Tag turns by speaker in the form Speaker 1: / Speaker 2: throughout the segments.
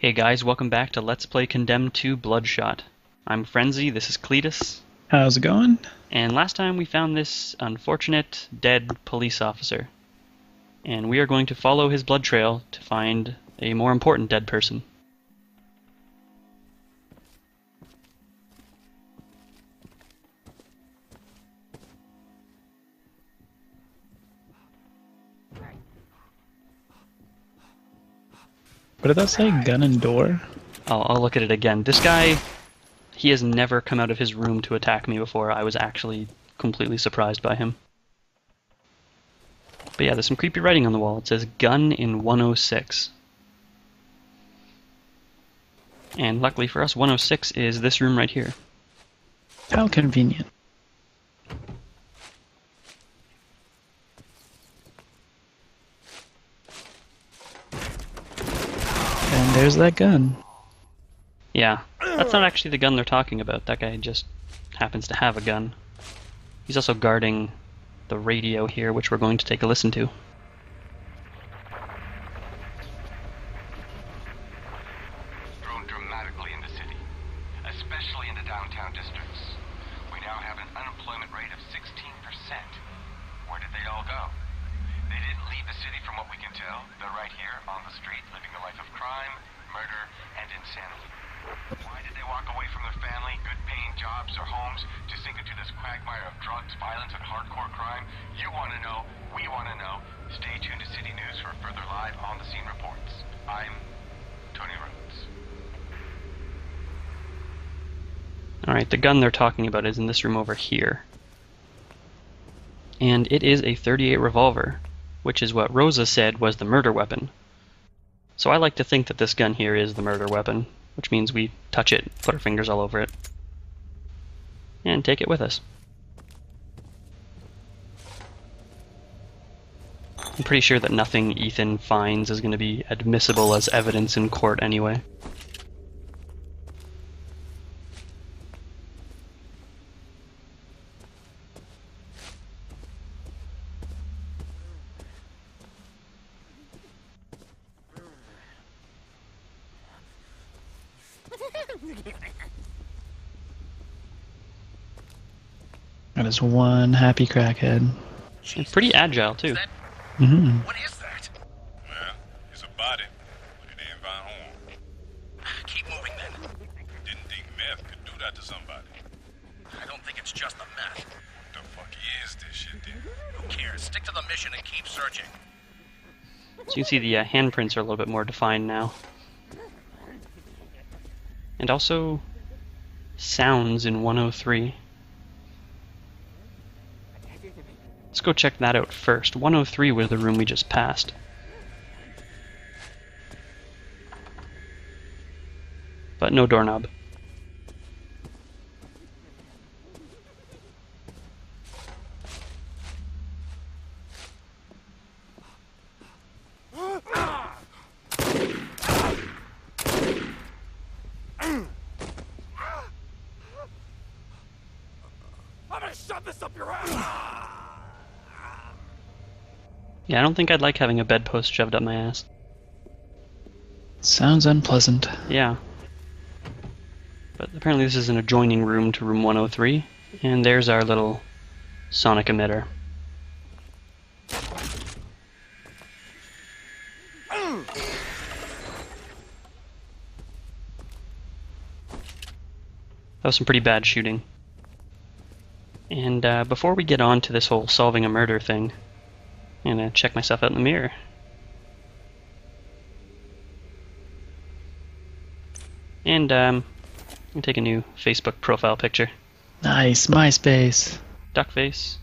Speaker 1: Hey guys, welcome back to Let's Play Condemned 2 Bloodshot. I'm Frenzy, this is Cletus,
Speaker 2: How's it going?
Speaker 1: and last time we found this unfortunate, dead police officer. And we are going to follow his blood trail to find a more important dead person.
Speaker 2: What did that say? Gun and door?
Speaker 1: I'll look at it again. This guy, he has never come out of his room to attack me before. I was actually completely surprised by him. But yeah, there's some creepy writing on the wall. It says gun in 106. And luckily for us, 106 is this room right here.
Speaker 2: How convenient. And there's that gun.
Speaker 1: Yeah, that's not actually the gun they're talking about. That guy just happens to have a gun. He's also guarding the radio here, which we're going to take a listen to.
Speaker 3: Grown dramatically in the city, especially in the downtown districts. We now have an unemployment rate of 16%. Where did they all go? They didn't leave the city from what we can tell. They're right here on the street, living a life of crime, murder, and insanity. Why did they walk away from their family, good-paying jobs or homes to sink into this quagmire of drugs, violence, and hardcore crime? You want to know. We want to know. Stay tuned to City News for further live on-the-scene reports. I'm Tony Rhodes.
Speaker 1: Alright, the gun they're talking about is in this room over here. And it is a .38 revolver, which is what Rosa said was the murder weapon. So I like to think that this gun here is the murder weapon, which means we touch it, put our fingers all over it, and take it with us. I'm pretty sure that nothing Ethan finds is going to be admissible as evidence in court anyway.
Speaker 2: That is one happy crackhead.
Speaker 1: And pretty agile too.
Speaker 2: Mm-hmm.
Speaker 3: What is that?
Speaker 4: Well, it's a body, but it ain't found home.
Speaker 3: Keep moving then.
Speaker 4: Didn't think meth could do that to somebody.
Speaker 3: I don't think it's just the meth.
Speaker 4: What the fuck is this shit then?
Speaker 3: Who cares? Stick to the mission and keep searching.
Speaker 1: So you can see the handprints are a little bit more defined now. And also sounds in 103. Let's go check that out first. 103 was the room we just passed. But no doorknob.
Speaker 3: I'm gonna shove this up your ass!
Speaker 1: Yeah, I don't think I'd like having a bedpost shoved up my ass.
Speaker 2: Sounds unpleasant.
Speaker 1: Yeah. But apparently this is an adjoining room to room 103, and there's our little sonic emitter. That was some pretty bad shooting. And before we get on to this whole solving a murder thing, I'm gonna check myself out in the mirror. And I'm gonna take a new Facebook profile picture.
Speaker 2: Nice, MySpace.
Speaker 1: Duck face.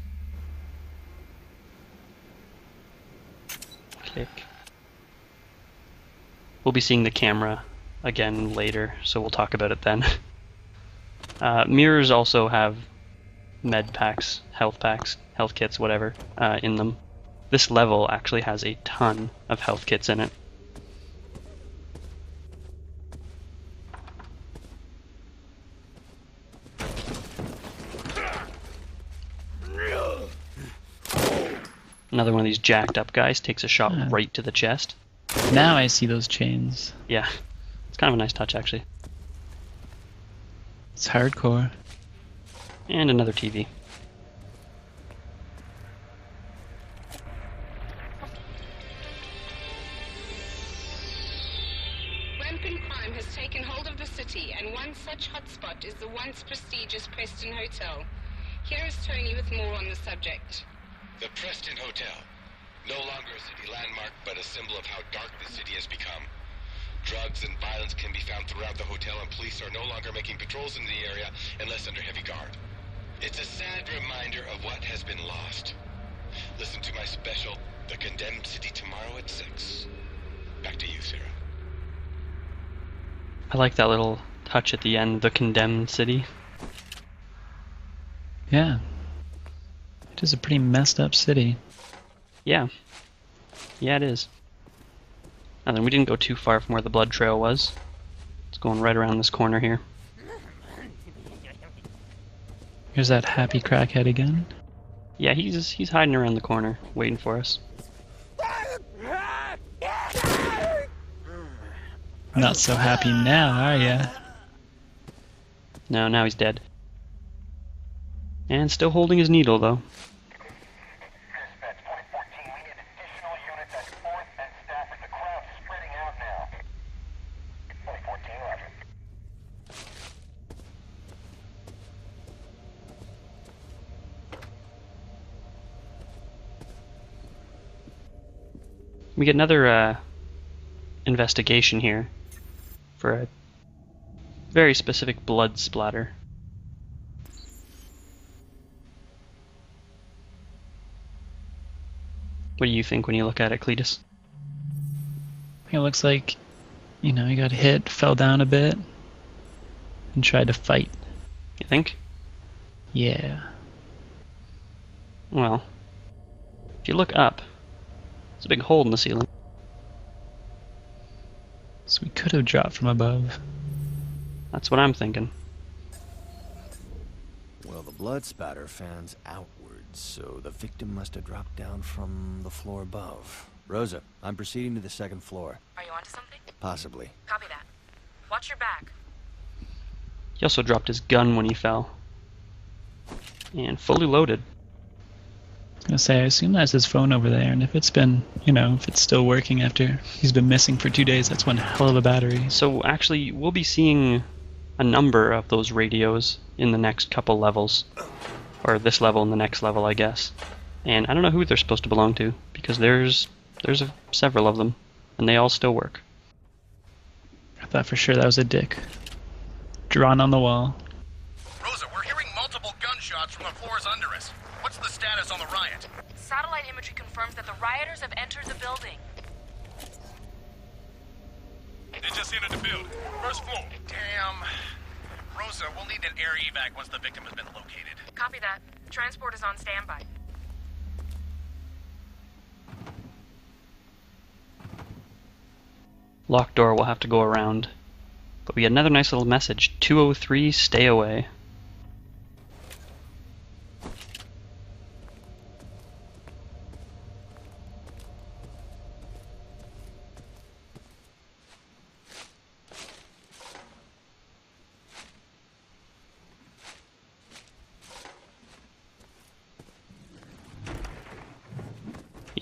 Speaker 1: Click. We'll be seeing the camera again later, so we'll talk about it then. Mirrors also have med packs, health kits, whatever, in them. This level actually has a ton of health kits in it. Another one of these jacked up guys takes a shot right to the chest.
Speaker 2: Now I see those chains.
Speaker 1: Yeah. It's kind of a nice touch, actually.
Speaker 2: It's hardcore.
Speaker 1: And another TV.
Speaker 5: Rampant crime has taken hold of the city, and one such hotspot is the once prestigious Preston Hotel. Here is Tony with more on the subject.
Speaker 3: The Preston Hotel. No longer a city landmark, but a symbol of how dark the city has become. Drugs and violence can be found throughout the hotel, and police are no longer making patrols in the area unless under heavy guard. It's a sad reminder of what has been lost. Listen to my special, The Condemned City, tomorrow at 6. Back to you, Sarah.
Speaker 1: I like that little touch at the end, the condemned city.
Speaker 2: Yeah. It is a pretty messed up city.
Speaker 1: Yeah. Yeah, it is. And then we didn't go too far from where the blood trail was. It's going right around this corner here.
Speaker 2: Here's that happy crackhead again.
Speaker 1: Yeah, he's hiding around the corner, waiting for us.
Speaker 2: Not so happy now, are ya?
Speaker 1: No, now he's dead. And still holding his needle, though.
Speaker 3: Dispatch 2014, we need additional units at 4th and staff at the crowd spreading out now. 2014, roger.
Speaker 1: We get another investigation here for a very specific blood splatter. What do you think when you look at it, Cletus?
Speaker 2: It looks like, you know, he got hit, fell down a bit, and tried to fight.
Speaker 1: You think?
Speaker 2: Yeah.
Speaker 1: Well, if you look up, there's a big hole in the ceiling.
Speaker 2: So we could have dropped from above.
Speaker 1: That's what I'm thinking.
Speaker 6: Well, the blood spatter fans outwards, so the victim must have dropped down from the floor above. Rosa, I'm proceeding to the 2nd floor.
Speaker 7: Are you onto something?
Speaker 6: Possibly.
Speaker 7: Copy that. Watch your back.
Speaker 1: He also dropped his gun when he fell. And fully loaded.
Speaker 2: I was gonna say, I assume that's his phone over there, and if it's been, you know, if it's still working after he's been missing for 2 days, that's one hell of a battery.
Speaker 1: So actually, we'll be seeing a number of those radios in the next couple levels. Or this level and the next level, I guess. And I don't know who they're supposed to belong to, because there's several of them, and they all still work.
Speaker 2: I thought for sure that was a dick. Drawn on the wall.
Speaker 8: Rosa, we're hearing multiple gunshots from the floors under us. What's the status on the riot?
Speaker 7: Satellite imagery confirms that the rioters have entered the building.
Speaker 4: They just entered the building. First floor.
Speaker 8: Damn. Rosa, we'll need an air evac once the victim has been located.
Speaker 7: Copy that. Transport is on standby.
Speaker 1: Locked door will have to go around. But we get another nice little message. 203, stay away.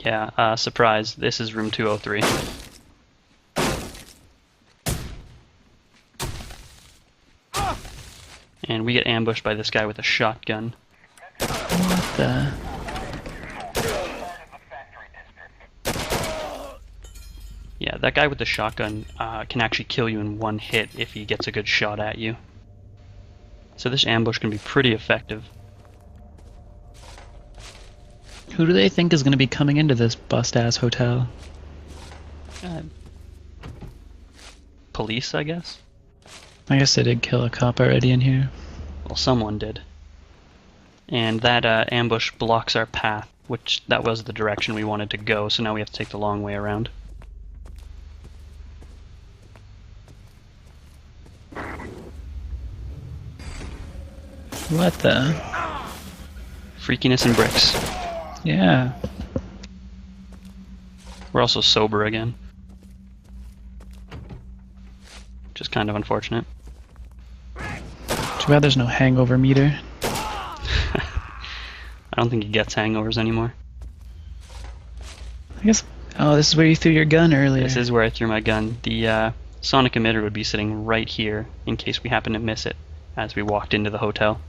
Speaker 1: Yeah, surprise. This is room 203. And we get ambushed by this guy with a shotgun.
Speaker 2: What the?
Speaker 1: Yeah, that guy with the shotgun can actually kill you in one hit if he gets a good shot at you. So this ambush can be pretty effective.
Speaker 2: Who do they think is going to be coming into this bust-ass hotel?
Speaker 1: Police, I guess?
Speaker 2: I guess they did kill a cop already in here.
Speaker 1: Well, someone did. And that ambush blocks our path, which that was the direction we wanted to go, so now we have to take the long way around.
Speaker 2: What the?
Speaker 1: Freakiness and bricks.
Speaker 2: Yeah.
Speaker 1: We're also sober again. is kind of unfortunate.
Speaker 2: Too bad there's no hangover meter.
Speaker 1: I don't think he gets hangovers anymore.
Speaker 2: I guess. Oh, this is where you threw your gun earlier.
Speaker 1: This is where I threw my gun. The sonic emitter would be sitting right here in case we happen to miss it as we walked into the hotel.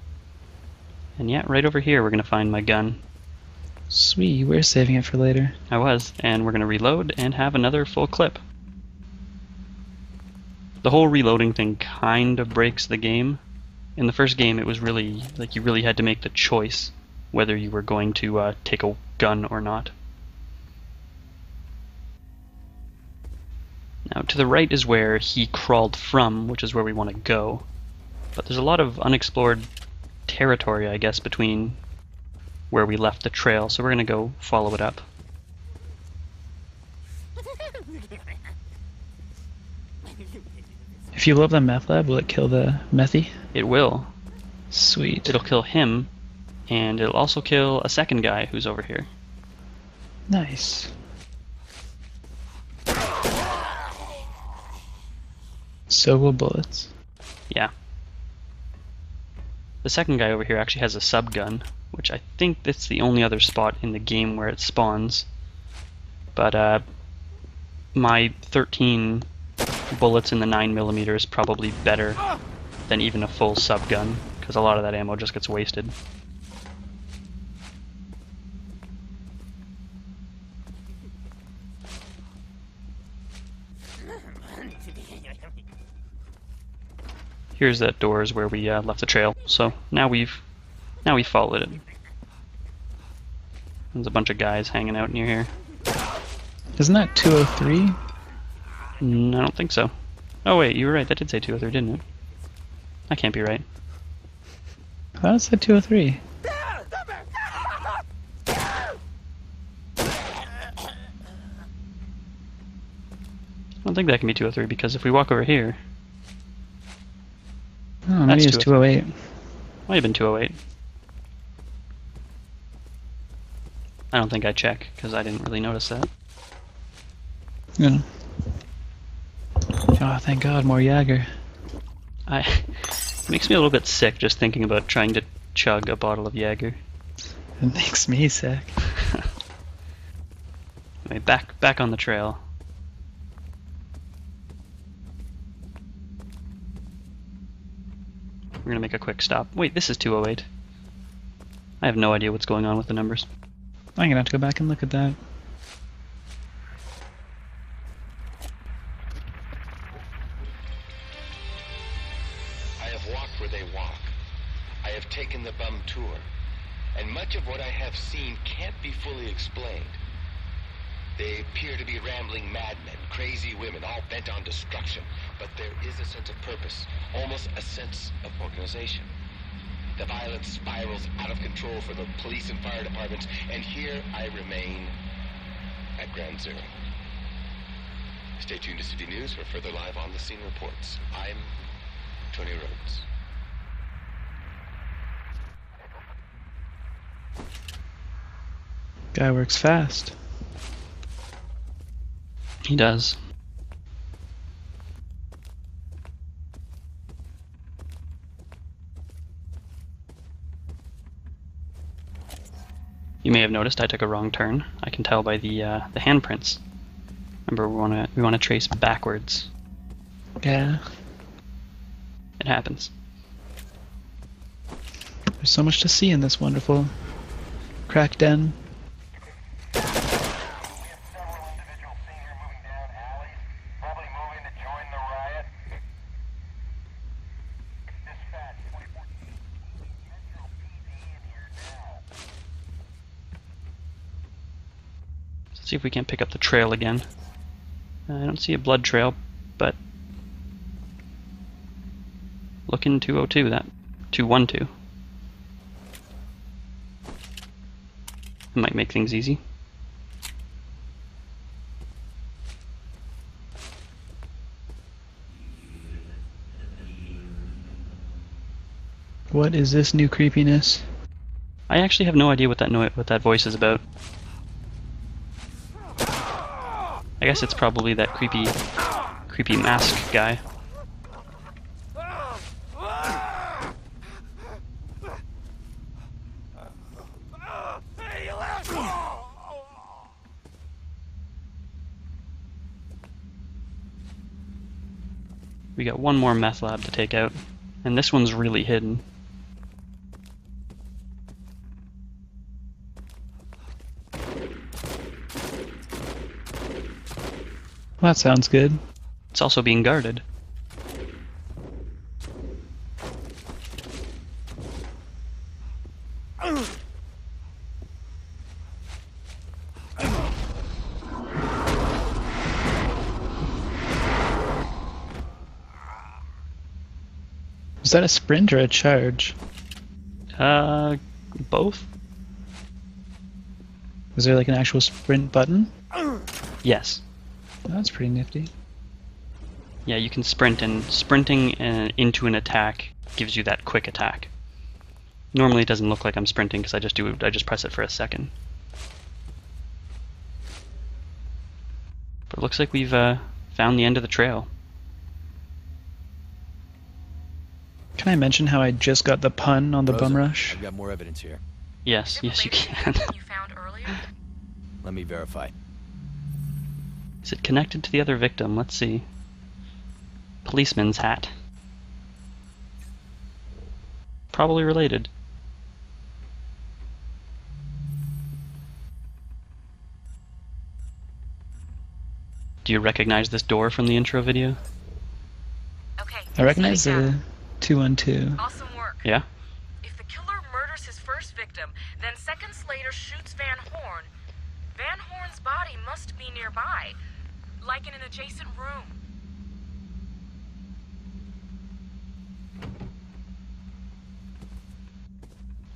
Speaker 1: And yeah, right over here we're going to find my gun.
Speaker 2: Sweet, we're saving it for later.
Speaker 1: I was, and we're going to reload and have another full clip. The whole reloading thing kind of breaks the game. In the first game it was really, like, you really had to make the choice whether you were going to take a gun or not. Now to the right is where he crawled from, which is where we want to go. But there's a lot of unexplored territory, I guess, between where we left the trail, so we're going to go follow it up.
Speaker 2: If you blow up the meth lab, will it kill the methy?
Speaker 1: It will.
Speaker 2: Sweet.
Speaker 1: It'll kill him, and it'll also kill a second guy who's over here.
Speaker 2: Nice. So will bullets.
Speaker 1: Yeah. The second guy over here actually has a subgun, which I think that's the only other spot in the game where it spawns. But my 13 bullets in the 9mm is probably better than even a full subgun, because a lot of that ammo just gets wasted. Here's that doors where we left the trail. So now we've followed it. There's a bunch of guys hanging out near here.
Speaker 2: Isn't that 203?
Speaker 1: I don't think so. Oh wait, you were right. That did say 203, didn't it? That can't be right.
Speaker 2: I thought it said 203.
Speaker 1: I don't think that can be 203 because if we walk over here,
Speaker 2: Oh, maybe it's 208.
Speaker 1: might have been 208. I don't think I check because I didn't really notice that.
Speaker 2: Yeah. Oh, thank God, more Jaeger.
Speaker 1: It makes me a little bit sick just thinking about trying to chug a bottle of Jaeger.
Speaker 2: It makes me sick.
Speaker 1: Anyway, back on the trail. We're gonna make a quick stop. Wait, this is 208. I have no idea what's going on with the numbers.
Speaker 2: I'm gonna have to go back and look at that.
Speaker 3: I have walked where they walk. I have taken the bum tour. And much of what I have seen can't be fully explained. They appear to be rambling madmen, crazy women, all bent on destruction. But there is a sense of purpose, almost a sense of organization. The violence spirals out of control for the police and fire departments, and here I remain at Ground Zero. Stay tuned to City News for further live on the scene reports. I'm Tony Rhodes.
Speaker 2: Guy works fast.
Speaker 1: He does. You may have noticed I took a wrong turn. I can tell by the handprints. Remember, we wanna trace backwards.
Speaker 2: Yeah.
Speaker 1: It happens.
Speaker 2: There's so much to see in this wonderful crack den.
Speaker 1: Let's see if we can't pick up the trail again. I don't see a blood trail, but looking 202, that 212. It might make things easy.
Speaker 2: What is this new creepiness?
Speaker 1: I actually have no idea what that voice is about. I guess it's probably that creepy mask guy. We got one more meth lab to take out, and this one's really hidden.
Speaker 2: Well, that sounds good.
Speaker 1: It's also being guarded.
Speaker 2: Was that a sprint or a charge?
Speaker 1: Both?
Speaker 2: Was there like an actual sprint button?
Speaker 1: Yes.
Speaker 2: That's pretty nifty.
Speaker 1: Yeah, you can sprint, and sprinting into an attack gives you that quick attack. Normally it doesn't look like I'm sprinting because I just press it for a second. But it looks like we've found the end of the trail.
Speaker 2: Can I mention how I just got the pun on the
Speaker 6: Rosa,
Speaker 2: bum rush?
Speaker 6: I've got more evidence here.
Speaker 1: Yes, yes you can.
Speaker 7: You found earlier?
Speaker 6: Let me verify.
Speaker 1: Is it connected to the other victim? Let's see. Policeman's hat. Probably related. Do you recognize this door from the intro video?
Speaker 7: Okay.
Speaker 2: I recognize
Speaker 7: setting
Speaker 2: the
Speaker 7: down.
Speaker 2: 212.
Speaker 7: Awesome work.
Speaker 1: Yeah?
Speaker 7: If the killer murders his first victim, then seconds later shoots Van Horn, Van Horn's body must be nearby, like in an adjacent room.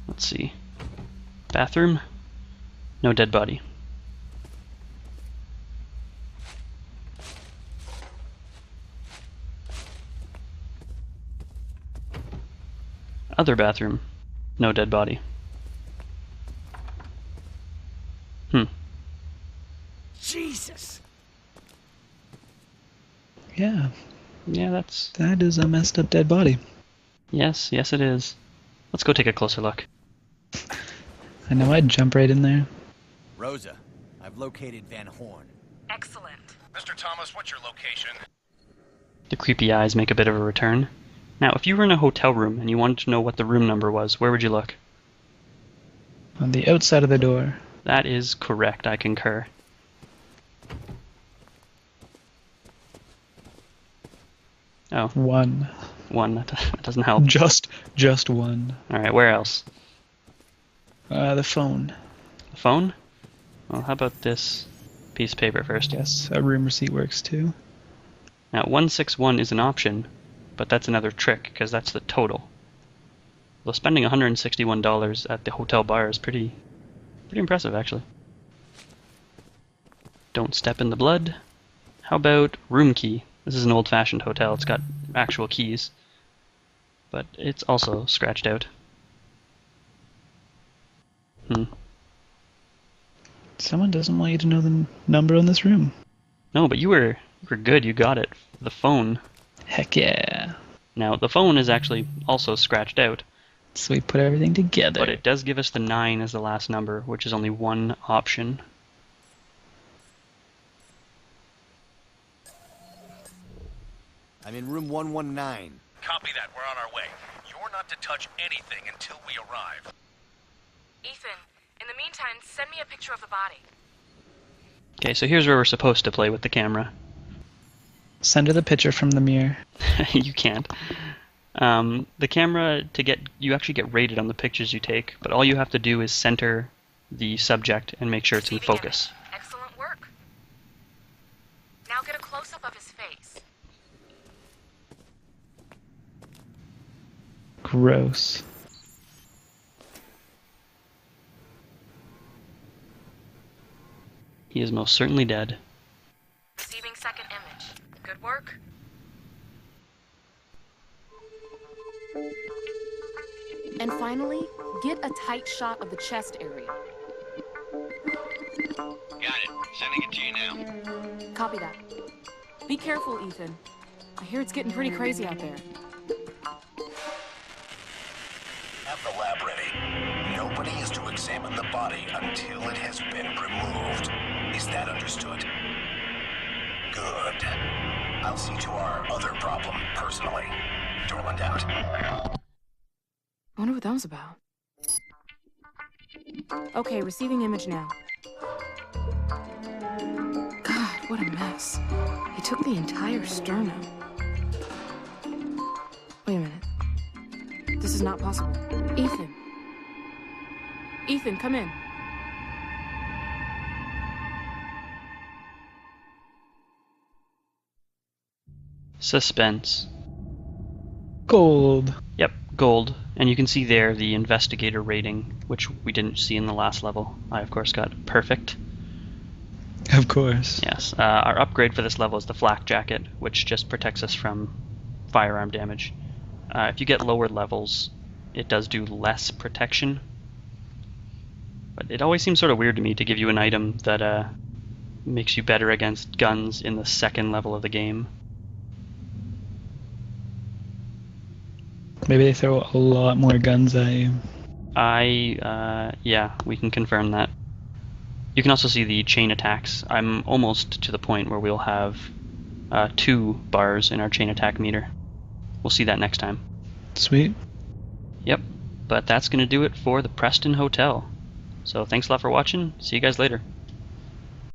Speaker 1: Let's see. Bathroom? No dead body. Other bathroom. No dead body.
Speaker 6: Jesus!
Speaker 2: Yeah,
Speaker 1: Yeah,
Speaker 2: that is a messed up dead body.
Speaker 1: yes, yes it is. Let's go take a closer look.
Speaker 2: I know I'd jump right in there.
Speaker 6: Rosa, I've located Van Horn.
Speaker 7: Excellent.
Speaker 8: Mr. Thomas, what's your location?
Speaker 1: The creepy eyes make a bit of a return. Now, if you were in a hotel room and you wanted to know what the room number was, where would you look?
Speaker 2: On the outside of the door.
Speaker 1: That is correct, I concur. Oh,
Speaker 2: One.
Speaker 1: that doesn't help.
Speaker 2: Just one.
Speaker 1: Alright, where else?
Speaker 2: The phone.
Speaker 1: The phone? Well, how about this piece of paper first?
Speaker 2: Yes, a room receipt works too.
Speaker 1: Now, 161 is an option, but that's another trick, because that's the total. Though spending $161 at the hotel bar is pretty impressive, actually. Don't step in the blood. How about room key? This is an old-fashioned hotel. It's got actual keys, but it's also scratched out.
Speaker 2: Someone doesn't want you to know the number on this room.
Speaker 1: No, but you were good. You got it. The phone.
Speaker 2: Heck yeah.
Speaker 1: Now, the phone is actually also scratched out,
Speaker 2: So we put everything together.
Speaker 1: but it does give us the 9 as the last number, which is only one option.
Speaker 6: I'm in room 119.
Speaker 8: Copy that. We're on our way. You're not to touch anything until we arrive.
Speaker 7: Ethan, in the meantime, send me a picture of the body.
Speaker 1: Okay, so here's where we're supposed to play with the camera.
Speaker 2: Send her the picture from the mirror.
Speaker 1: You can't. The camera, you actually get rated on the pictures you take, but all you have to do is center the subject and make sure it's in
Speaker 7: Receiving
Speaker 1: focus.
Speaker 7: image. Excellent work. Now get a close-up of his face.
Speaker 2: Gross.
Speaker 1: He is most certainly dead.
Speaker 7: Receiving second image. Good work.
Speaker 9: And finally, get a tight shot of the chest area.
Speaker 3: Got it. Sending it to you now.
Speaker 9: Copy that. Be careful, Ethan. I hear it's getting pretty crazy out there.
Speaker 8: Have the lab ready. Nobody is to examine the body until it has been removed. Is that understood? Good. I'll see to our other problem personally. Dorland out.
Speaker 9: I wonder what that was about. Okay, receiving image now. God, what a mess. He took the entire sternum. Wait a minute. This is not possible. Ethan. Ethan, come in.
Speaker 1: Suspense.
Speaker 2: Gold.
Speaker 1: Yep, gold. And you can see there the investigator rating, which we didn't see in the last level. I, of course, got perfect.
Speaker 2: Of course.
Speaker 1: Yes. Our upgrade for this level is the flak jacket, which just protects us from firearm damage. If you get lower levels, it does do less protection. But it always seems sort of weird to me to give you an item that makes you better against guns in the second level of the game.
Speaker 2: Maybe they throw a lot more guns at you.
Speaker 1: Yeah, we can confirm that. You can also see the chain attacks. I'm almost to the point where we'll have 2 bars in our chain attack meter. We'll see that next time.
Speaker 2: Sweet.
Speaker 1: Yep, but that's going to do it for the Preston Hotel. So thanks a lot for watching. See you guys later.